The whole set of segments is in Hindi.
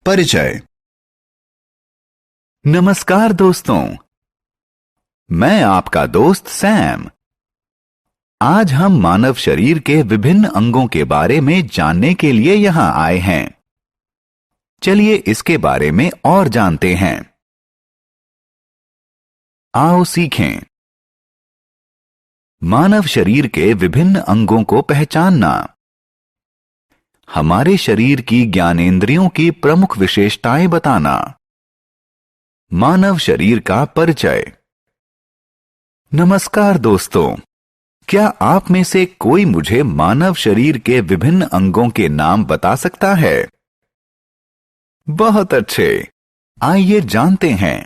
परिचय। नमस्कार दोस्तों, मैं आपका दोस्त सैम। आज हम मानव शरीर के विभिन्न अंगों के बारे में जानने के लिए यहां आए हैं। चलिए इसके बारे में और जानते हैं। आओ सीखें। मानव शरीर के विभिन्न अंगों को पहचानना। हमारे शरीर की ज्ञानेंद्रियों की प्रमुख विशेषताएं बताना। मानव शरीर का परिचय। नमस्कार दोस्तों, क्या आप में से कोई मुझे मानव शरीर के विभिन्न अंगों के नाम बता सकता है? बहुत अच्छे, आइए जानते हैं।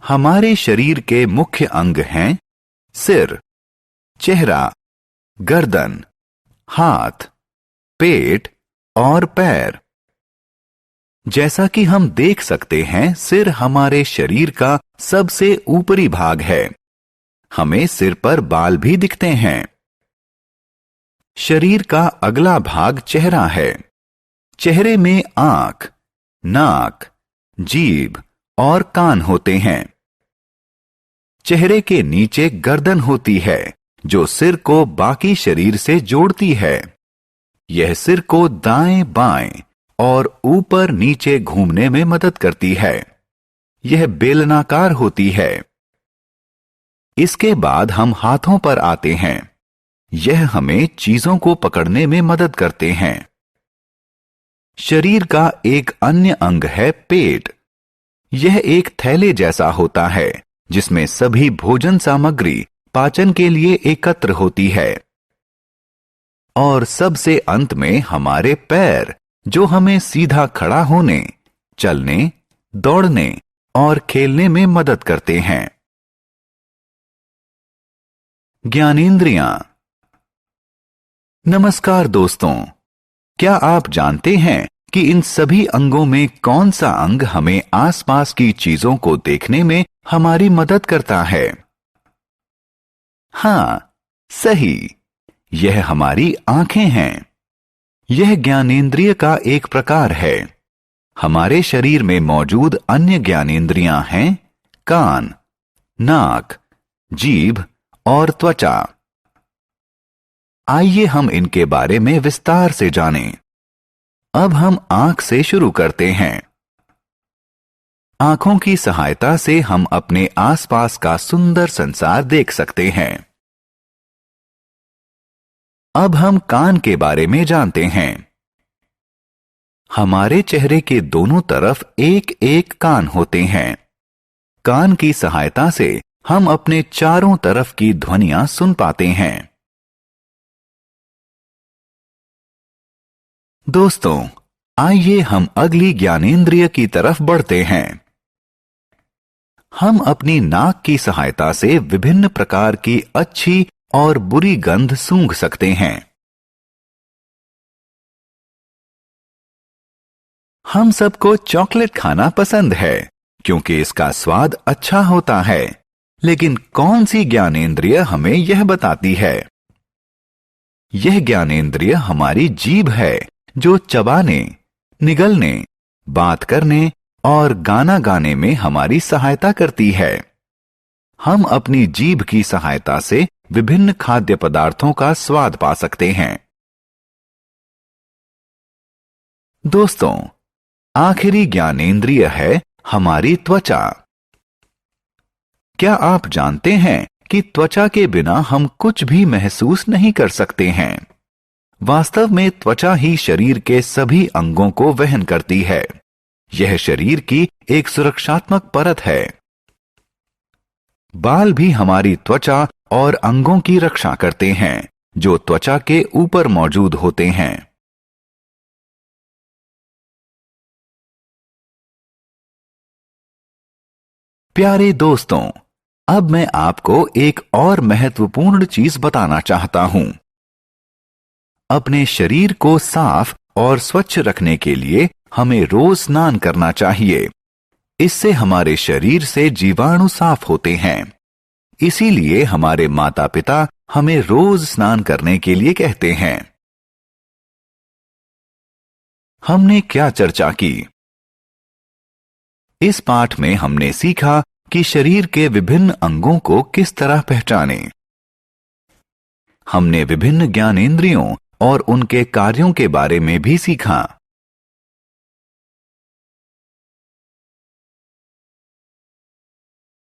हमारे शरीर के मुख्य अंग हैं सिर, चेहरा, गर्दन, हाथ, पेट और पैर। जैसा कि हम देख सकते हैं, सिर हमारे शरीर का सबसे ऊपरी भाग है। हमें सिर पर बाल भी दिखते हैं। शरीर का अगला भाग चेहरा है। चेहरे में आंख, नाक, जीभ और कान होते हैं। चेहरे के नीचे गर्दन होती है, जो सिर को बाकी शरीर से जोड़ती है। यह सिर को दाएं बाएं और ऊपर नीचे घूमने में मदद करती है। यह बेलनाकार होती है। इसके बाद हम हाथों पर आते हैं। यह हमें चीजों को पकड़ने में मदद करते हैं। शरीर का एक अन्य अंग है पेट। यह एक थैले जैसा होता है, जिसमें सभी भोजन सामग्री पाचन के लिए एकत्र होती है। और सबसे अंत में हमारे पैर, जो हमें सीधा खड़ा होने, चलने, दौड़ने और खेलने में मदद करते हैं। ज्ञानेंद्रियां। नमस्कार दोस्तों, क्या आप जानते हैं कि इन सभी अंगों में कौन सा अंग हमें आसपास की चीजों को देखने में हमारी मदद करता है? हां, सही, यह हमारी आंखें हैं। यह ज्ञानेंद्रिय का एक प्रकार है। हमारे शरीर में मौजूद अन्य ज्ञानेंद्रियां हैं कान, नाक, जीभ और त्वचा। आइए हम इनके बारे में विस्तार से जानें। अब हम आंख से शुरू करते हैं। आंखों की सहायता से हम अपने आसपास का सुंदर संसार देख सकते हैं। अब हम कान के बारे में जानते हैं। हमारे चेहरे के दोनों तरफ एक एक कान होते हैं। कान की सहायता से हम अपने चारों तरफ की ध्वनियां सुन पाते हैं। दोस्तों, आइए हम अगली ज्ञानेंद्रिय की तरफ बढ़ते हैं। हम अपनी नाक की सहायता से विभिन्न प्रकार की अच्छी और बुरी गंध सूंघ सकते हैं। हम सबको चॉकलेट खाना पसंद है, क्योंकि इसका स्वाद अच्छा होता है। लेकिन कौन सी ज्ञानेंद्रिय हमें यह बताती है? यह ज्ञानेंद्रिय हमारी जीभ है, जो चबाने, निगलने, बात करने और गाना गाने में हमारी सहायता करती है। हम अपनी जीभ की सहायता से विभिन्न खाद्य पदार्थों का स्वाद पा सकते हैं। दोस्तों, आखिरी ज्ञानेंद्रिय है हमारी त्वचा। क्या आप जानते हैं कि त्वचा के बिना हम कुछ भी महसूस नहीं कर सकते हैं? वास्तव में त्वचा ही शरीर के सभी अंगों को वहन करती है। यह शरीर की एक सुरक्षात्मक परत है। बाल भी हमारी त्वचा और अंगों की रक्षा करते हैं, जो त्वचा के ऊपर मौजूद होते हैं। प्यारे दोस्तों, अब मैं आपको एक और महत्वपूर्ण चीज बताना चाहता हूं। अपने शरीर को साफ और स्वच्छ रखने के लिए हमें रोज स्नान करना चाहिए। इससे हमारे शरीर से जीवाणु साफ होते हैं। इसीलिए हमारे माता पिता हमें रोज स्नान करने के लिए कहते हैं। हमने क्या चर्चा की? इस पाठ में हमने सीखा कि शरीर के विभिन्न अंगों को किस तरह पहचानें। हमने विभिन्न ज्ञानेंद्रियों और उनके कार्यों के बारे में भी सीखा।